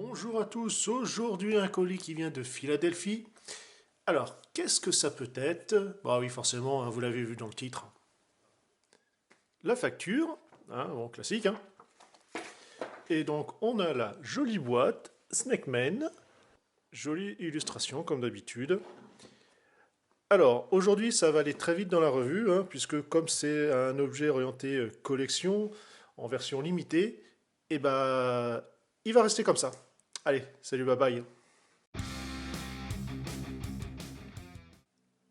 Bonjour à tous, aujourd'hui un colis qui vient de Philadelphie. Alors, qu'est-ce que ça peut être? Bah oui, forcément, hein, vous l'avez vu dans le titre. La facture, hein, bon, classique, hein. Et donc, on a la jolie boîte Snakeman, jolie illustration comme d'habitude. Alors, aujourd'hui, ça va aller très vite dans la revue, hein, puisque comme c'est un objet orienté collection, en version limitée, et ben, il va rester comme ça. Allez, salut, bye bye.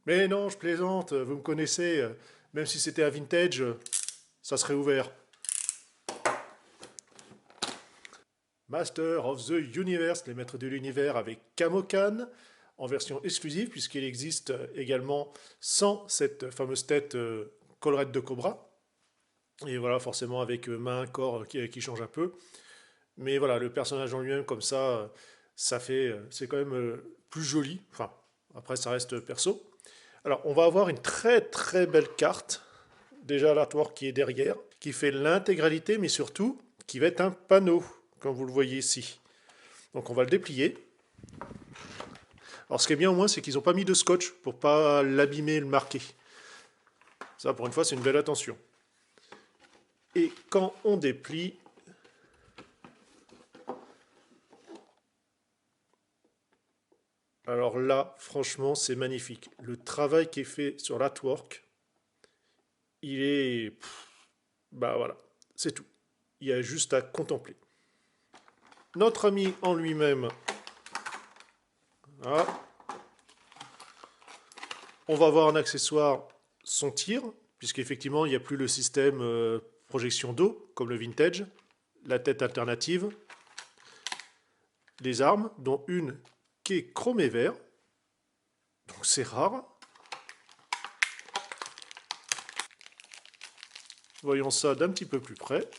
Mais non, je plaisante, vous me connaissez, même si c'était un vintage, ça serait ouvert. Master of the Universe, les maîtres de l'univers avec Kamokan, en version exclusive, puisqu'il existe également sans cette fameuse tête collerette de cobra. Et voilà, forcément avec main, corps qui change un peu. Mais voilà, le personnage en lui-même, comme ça, ça fait, c'est quand même plus joli. Enfin, après, ça reste perso. Alors, on va avoir une très très belle carte, déjà l'artwork qui est derrière, qui fait l'intégralité, mais surtout qui va être un panneau, comme vous le voyez ici. Donc on va le déplier. Alors ce qui est bien au moins, c'est qu'ils n'ont pas mis de scotch pour pas l'abîmer et le marquer. Ça, pour une fois, c'est une belle attention. Et quand on déplie, alors là, franchement, c'est magnifique. Le travail qui est fait sur l'artwork, il est... bah voilà, c'est tout. Il y a juste à contempler. Notre ami en lui-même, voilà. On va avoir un accessoire son tir, puisqu'effectivement il n'y a plus le système projection d'eau, comme le vintage, la tête alternative, les armes, dont une qui est chromée vert, donc c'est rare. Voyons ça d'un petit peu plus près.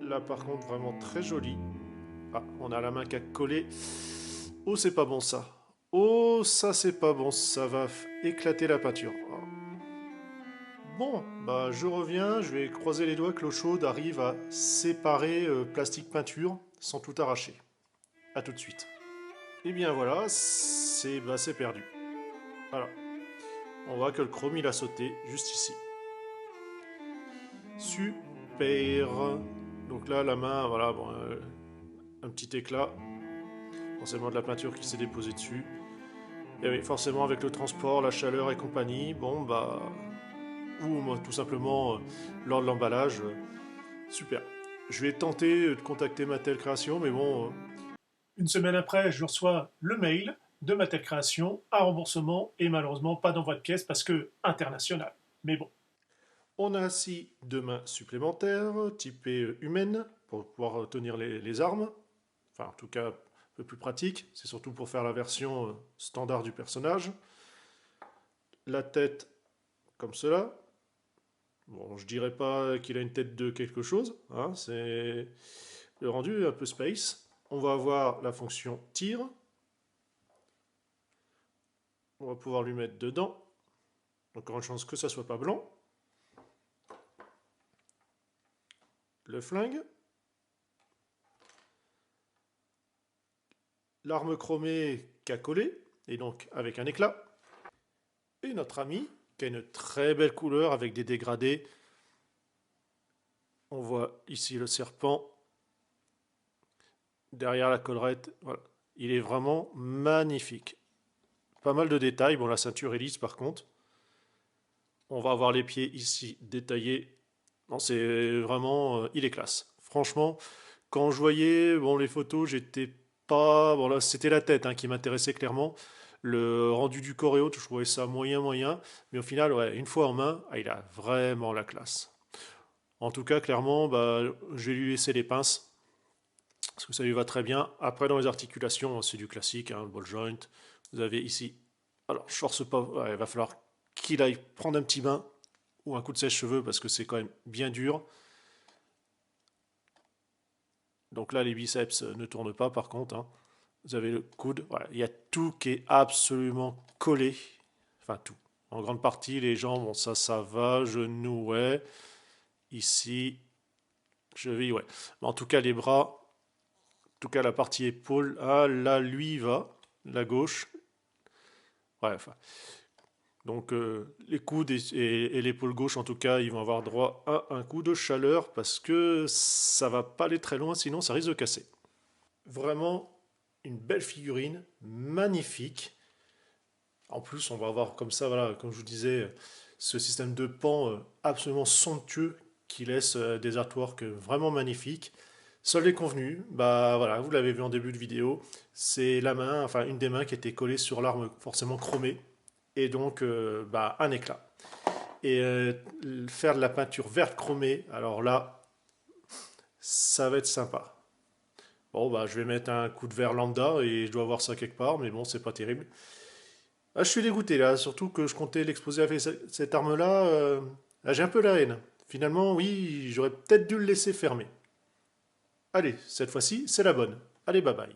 Là par contre vraiment très joli. Ah, on a la main qui a collé. Oh c'est pas bon ça. Oh ça c'est pas bon, ça va éclater la peinture. Oh. Bon, bah je reviens, je vais croiser les doigts que l'eau chaude arrive à séparer plastique peinture sans tout arracher. A tout de suite. Et bien voilà, c'est perdu. Voilà. On voit que le chrome il a sauté juste ici. Super. Donc là la main, voilà, bon, un petit éclat. Forcément de la peinture qui s'est déposée dessus. Et oui, forcément avec le transport, la chaleur et compagnie, bon bah... Ou tout simplement lors de l'emballage, super. Je vais tenter de contacter Mattel Création, mais bon. Une semaine après, je reçois le mail de Mattel Création à remboursement et malheureusement pas d'envoi de pièces parce que international. Mais bon. On a ainsi deux mains supplémentaires, typées humaines, pour pouvoir tenir les armes. Enfin, en tout cas, un peu plus pratique. C'est surtout pour faire la version standard du personnage. La tête, comme cela. Bon, je dirais pas qu'il a une tête de quelque chose. Hein, c'est le rendu un peu space. On va avoir la fonction tir. On va pouvoir lui mettre dedans. Encore une chance que ça soit pas blanc. Le flingue. L'arme chromée qu'a collé, et donc avec un éclat. Et notre ami, qui a une très belle couleur avec des dégradés. On voit ici le serpent. Derrière la collerette. Voilà. Il est vraiment magnifique. Pas mal de détails. Bon, la ceinture est lisse par contre. On va avoir les pieds ici détaillés. Non, c'est vraiment... il est classe. Franchement, quand je voyais bon, les photos, j'étais pas... Bon là, c'était la tête hein, qui m'intéressait clairement. Le rendu du choréo, je trouvais ça moyen, moyen. Mais au final, ouais, une fois en main, ah, il a vraiment la classe. En tout cas, clairement, bah, je vais lui laisser les pinces. Parce que ça lui va très bien. Après, dans les articulations, c'est du classique, hein, le ball joint. Vous avez ici... Alors, je force pas... Ouais, il va falloir qu'il aille prendre un petit bain ou un coup de sèche-cheveux parce que c'est quand même bien dur. Donc là, les biceps ne tournent pas par contre. Hein. Vous avez le coude. Voilà. Il y a tout qui est absolument collé. Enfin, tout. En grande partie, les jambes, bon, ça va. Genoux, ouais. Ici, cheville, ouais. Mais en tout cas, les bras, en tout cas, la partie épaule, ah, là, lui, il va. La gauche. Ouais, enfin. Donc, les coudes et l'épaule gauche, en tout cas, ils vont avoir droit à un coup de chaleur parce que ça va pas aller très loin, sinon ça risque de casser. Vraiment une belle figurine, magnifique. En plus, on va avoir comme ça, voilà, comme je vous disais, ce système de pan absolument somptueux qui laisse des artworks vraiment magnifiques. Seul est convenu, bah voilà, vous l'avez vu en début de vidéo, c'est la main, enfin une des mains qui était collée sur l'arme forcément chromée, et donc bah, un éclat. Et faire de la peinture verte chromée, alors là, ça va être sympa. Bon, bah je vais mettre un coup de verre lambda et je dois avoir ça quelque part, mais bon, c'est pas terrible. Ah, je suis dégoûté là, surtout que je comptais l'exposer avec cette arme-là. Là, j'ai un peu la haine. Finalement, oui, j'aurais peut-être dû le laisser fermer. Allez, cette fois-ci, c'est la bonne. Allez, bye bye.